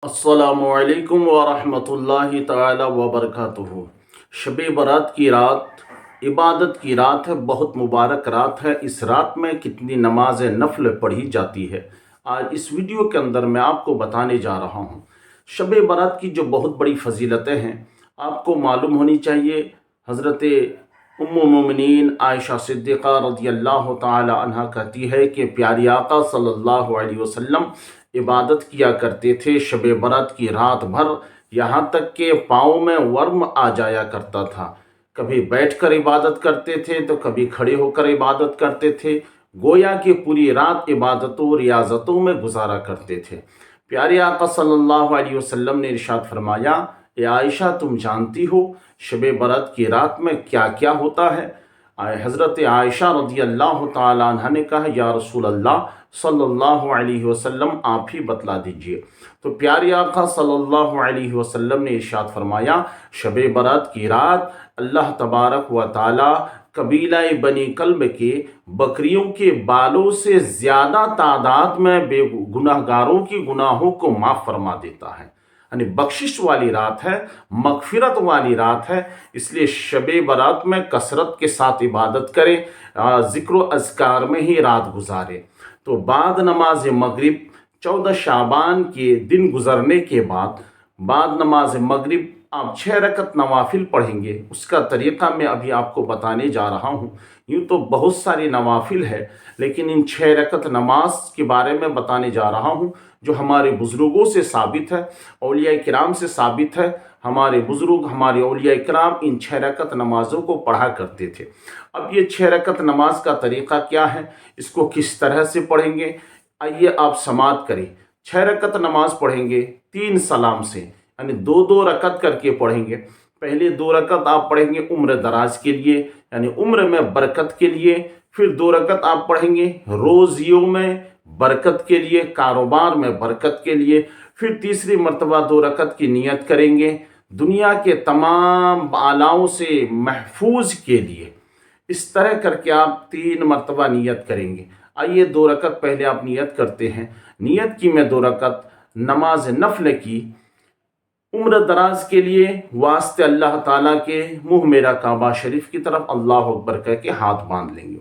अस्सलामुअलैकुम वरहमतुल्लाहि ताला वबरकातुहू। शब बारात की रात इबादत की रात है, बहुत मुबारक रात है। इस रात में कितनी नमाज नफल पढ़ी जाती है, आज इस वीडियो के अंदर मैं आपको बताने जा रहा हूँ। शब बारात की जो बहुत बड़ी फजीलतें हैं आपको मालूम होनी चाहिए। हज़रत उम्मुल मोमिनीन आयशा सिद्दीक़ा रज़ियल्लाहु ताला अन्हा कहती है कि प्यारी आका सल्लल्लाहु अलैहि वसल्लम इबादत किया करते थे शब बारात की रात भर, यहाँ तक कि पाँव में वर्म आ जाया करता था। कभी बैठकर इबादत करते थे तो कभी खड़े होकर इबादत करते थे। गोया कि पूरी रात इबादतों रियाजतों में गुजारा करते थे। प्यारे आका सल्लल्लाहु अलैहि वसल्लम ने इरशाद फरमाया, ए आयशा, तुम जानती हो शब बारात की रात में क्या क्या होता है? हज़रत आयशा रज़ियल्लाहु ताला अन्हा ने कहा, या रसूल अल्लाह सल्लल्लाहु अलैहि वसल्लम, आप ही बतला दीजिए। तो प्यारे आका सल्लल्लाहु अलैहि वसल्लम ने इरशाद फरमाया, शब बारात की रात अल्लाह तबारक व ताला कबीला बनी कल्ब के बकरियों के बालों से ज़्यादा तादाद में बेगुनाहगारों की गुनाहों को माफ़ फरमा देता है। यानी बख्शिश वाली रात है, मगफिरत वाली रात है। इसलिए शब बारात में कसरत के साथ इबादत करें, ज़िक्र अज़कार में ही रात गुजारें। तो बाद नमाज मगरिब 14 शाबान के दिन गुजरने के बाद नमाज मगरिब आप 6 रकत नवाफिल पढ़ेंगे। उसका तरीक़ा मैं अभी आपको बताने जा रहा हूँ। यूँ तो बहुत सारी नवाफिल है, लेकिन इन 6 रकत नमाज के बारे में बताने जा रहा हूँ जो हमारे बुज़ुर्गों से साबित है, औलिया किराम से साबित है। हमारे बुज़ुर्ग, हमारे औलिया किराम इन 6 रकत नमाज़ों को पढ़ा करते थे। अब ये 6 रकत नमाज का तरीक़ा क्या है, इसको किस तरह से पढ़ेंगे, आइए आप समाअत करें। 6 रकत नमाज पढ़ेंगे 3 सलाम से, यानी 2-2 रकत करके पढ़ेंगे। पहले 2 रकत आप पढ़ेंगे उम्र दराज के लिए, यानी उम्र में बरकत के लिए। फिर 2 रकत आप पढ़ेंगे रोज़ियों में बरकत के लिए, कारोबार में बरकत के लिए। फिर तीसरी मर्तबा 2 रकत की नियत करेंगे दुनिया के तमाम बालाओं से महफूज के लिए। इस तरह करके आप 3 मर्तबा नियत करेंगे। आइए 2 रकत पहले आप नियत करते हैं। नियत की मैं 2 रकत नमाज नफल की, उम्र दराज के लिए, वास्ते अल्लाह ताला के, मुँह मेरा काबा शरीफ की तरफ अल्लाह अकबर कह के हाथ बांध लेंगे।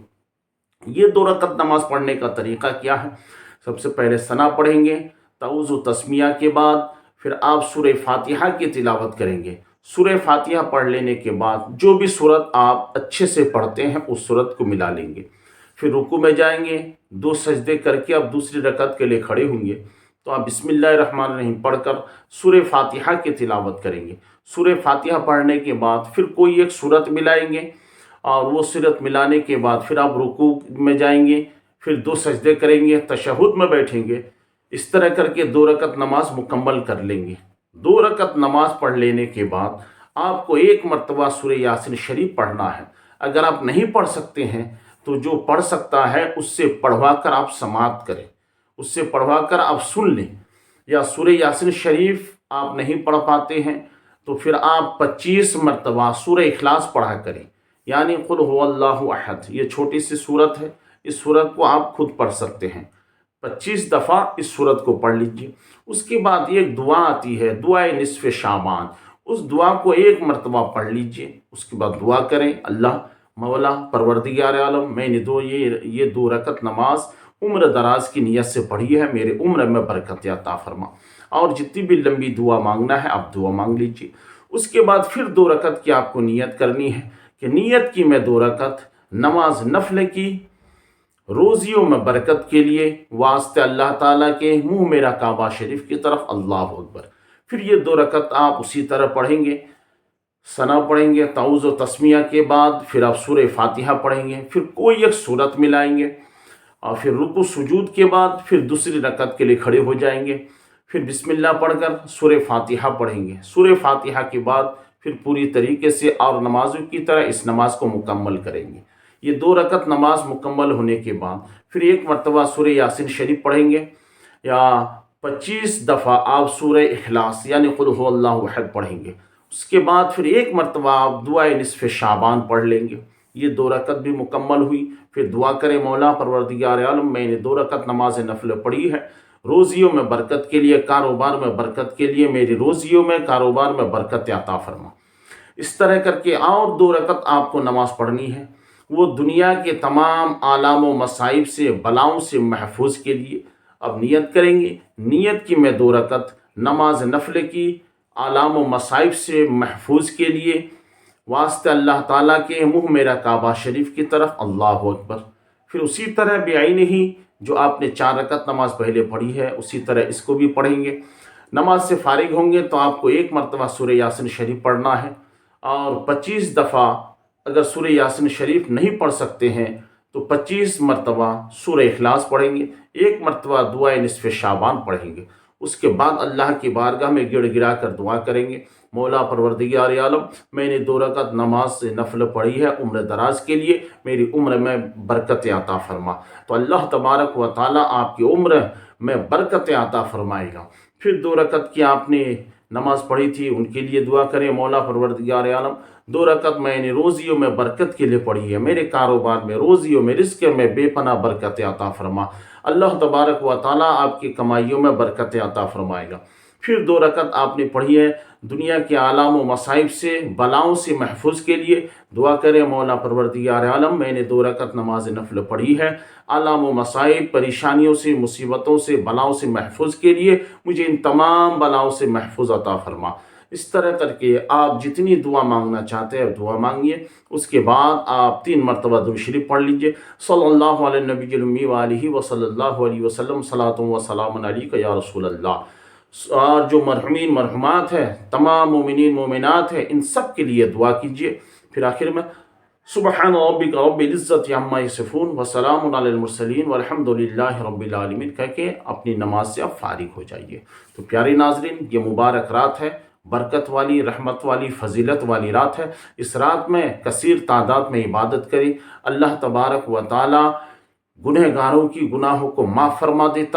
ये 2 रकत नमाज पढ़ने का तरीक़ा क्या है? सबसे पहले सना पढ़ेंगे, तऊज़ तस्मिया के बाद फिर आप सूरह फातिहा की तिलावत करेंगे। सूरह फातिहा पढ़ लेने के बाद जो भी सूरत आप अच्छे से पढ़ते हैं उस सूरत को मिला लेंगे। फिर रुकू में जाएंगे, 2 सजदे करके आप दूसरी रकत के लिए खड़े होंगे। तो आप बिस्मिल्लाहिर्रहमानिर्रहीम पढ़कर सूरह फातिहा की तिलावत करेंगे। सूरह फातिहा पढ़ने के बाद फिर कोई एक सूरत मिलाएंगे, और वो सूरत मिलाने के बाद फिर आप रुकू में जाएंगे, फिर 2 सजदे करेंगे, तशहुद में बैठेंगे। इस तरह करके 2 रकत नमाज मुकम्मल कर लेंगे। 2 रकत नमाज पढ़ लेने के बाद आपको 1 मरतबा सूरह यासीन शरीफ पढ़ना है। अगर आप नहीं पढ़ सकते हैं तो जो पढ़ सकता है उससे पढ़वा कर आप समाअत करें, उससे पढ़वा कर आप सुन लें। या सूरह यासीन शरीफ आप नहीं पढ़ पाते हैं तो फिर आप 25 मरतबा सूरह इखलास पढ़ा करें, यानी कुल हुवल्लाहु अहद। ये छोटी सी सूरत है, इस सूरत को आप खुद पढ़ सकते हैं। 25 दफ़ा इस सूरत को पढ़ लीजिए। उसके बाद एक दुआ आती है, दुआए निस्फ़ शाबान, उस दुआ को 1 मरतबा पढ़ लीजिए। उसके बाद दुआ करें, अल्लाह मौला परवरदिगार आलम, मैंने ये 2 रकत नमाज उम्र दराज की नीयत से पढ़ी है, मेरे उम्र में बरकत अता फरमा। और जितनी भी लंबी दुआ मांगना है आप दुआ मांग लीजिए। उसके बाद फिर 2 रकत की आपको नियत करनी है कि नियत की मैं 2 रकत नमाज नफल की, रोज़ियों में बरकत के लिए, वास्ते अल्लाह ताला के, मुँह मेरा काबा शरीफ की तरफ अल्लाह अकबर। फिर ये 2 रकत आप उसी तरह पढ़ेंगे। सना पढ़ेंगे, तऊज़ व तस्मिया के बाद फिर आप सूरह फातिहा पढ़ेंगे, फिर कोई एक सूरत मिलाएंगे, और फिर रुकू सुजूद के बाद फिर दूसरी रकत के लिए खड़े हो जाएंगे। फिर बिस्मिल्लाह पढ़कर सूरह फातिहा पढ़ेंगे। सूरह फातिहा के बाद फिर पूरी तरीके से और नमाज़ों की तरह इस नमाज को मुकम्मल करेंगे। ये 2 रकत नमाज मुकम्मल होने के बाद फिर 1 मरतबा सूरह यासीन शरीफ पढ़ेंगे, या 25 दफ़ा आप सूरह इखलास यानी कुल हुवल्लाहु अहद पढ़ेंगे। उसके बाद फिर 1 मरतबा आप दुआए निस्फ़ शाबान पढ़ लेंगे। ये 2 रकत भी मुकम्मल हुई। फिर दुआ करें, मौला परवरदिगार आलम, मैंने 2 रकत नमाज नफल पढ़ी है, روزیوں میں برکت کے لیے، کاروبار میں برکت کے لیے میری روزیوں میں، کاروبار میں برکت عطا فرما۔ اس طرح کر کے اور 2 رکعت آپ کو نماز پڑھنی ہے، وہ دنیا کے تمام آلام و مصائب سے، بلاؤں سے محفوظ کے لیے۔ اب نیت کریں گے، نیت کی میں 2 رکعت نماز نفل کی، آلام و مصائب سے محفوظ کے لیے، واسطہ اللہ تعالیٰ کے، منہ میرا کعبہ شریف کی طرف، اللہ اکبر۔ پھر اسی طرح بعینہ ہی جو آپ نے 4 رکعت نماز پہلے پڑھی ہے، اسی طرح اس کو بھی پڑھیں گے۔ نماز سے فارغ ہوں گے تو آپ کو 1 مرتبہ سورہ یاسین شریف پڑھنا ہے، اور 25 دفعہ اگر سورہ یاسین شریف نہیں پڑھ سکتے ہیں تو 25 مرتبہ سورہ اخلاص پڑھیں گے، 1 مرتبہ دعائے نصف شعبان پڑھیں گے۔ اس کے بعد اللہ کی بارگاہ میں گڑ گڑا کر دعا کریں گے، مولا پروردگار عالم، میں نے 2 رکعت نماز سے نفل پڑھی ہے عمر دراز کے لیے، میری عمر میں برکت عطا فرما۔ تو اللہ تبارک و تعالیٰ آپ کی عمر میں برکت عطا فرمائے گا۔ پھر 2 رکعت کی آپ نے نماز پڑھی تھی، ان کے لیے دعا کریں، مولا پروردگار عالم، 2 رکعت میں نے روزیوں میں برکت کے لیے پڑھی ہے، میرے کاروبار میں، روزیوں میں، رزق میں بے پناہ برکت عطا فرما۔ اللہ تبارک و تعالیٰ آپ کی کمائیوں میں برکت عطا فرمائے گا۔ پھر 2 رکعت آپ نے پڑھی ہے دنیا کے آلام و مصائب سے، بلاؤں سے محفوظ کے لیے، دعا کریں، مولا پروردگار عالم، میں نے 2 رکعت نماز نفل پڑھی ہے، آلام و مصائب، پریشانیوں سے، مصیبتوں سے، بلاؤں سے محفوظ کے لیے، مجھے ان تمام بلاؤں سے محفوظ عطا فرما۔ اس طرح کر کے آپ جتنی دعا مانگنا چاہتے ہیں دعا مانگیے۔ اس کے بعد آپ 3 مرتبہ درود شریف پڑھ لیجئے، صلی اللہ علیہ نبی الامی وآلہ وصلی اللہ علیہ وسلم، صلاۃ و سلام علیک یا رسول اللہ۔ اور جو مرحومین مرحومات ہیں، تمام مومنین مومنات ہیں، ان سب کے لیے دعا کیجئے۔ پھر آخر میں سبحان ربک رب العزت عما یصفون وسلام علی المرسلین والحمد للہ رب العالمین کہہ کے اپنی نماز سے آپ فارغ ہو جائیے۔ تو پیارے ناظرین، یہ مبارک رات ہے، برکت والی، رحمت والی، فضیلت والی رات ہے۔ اس رات میں کثیر تعداد میں عبادت کریں، اللہ تبارک و تعالی گنہگاروں کی گناہوں کو معاف فرما دیتا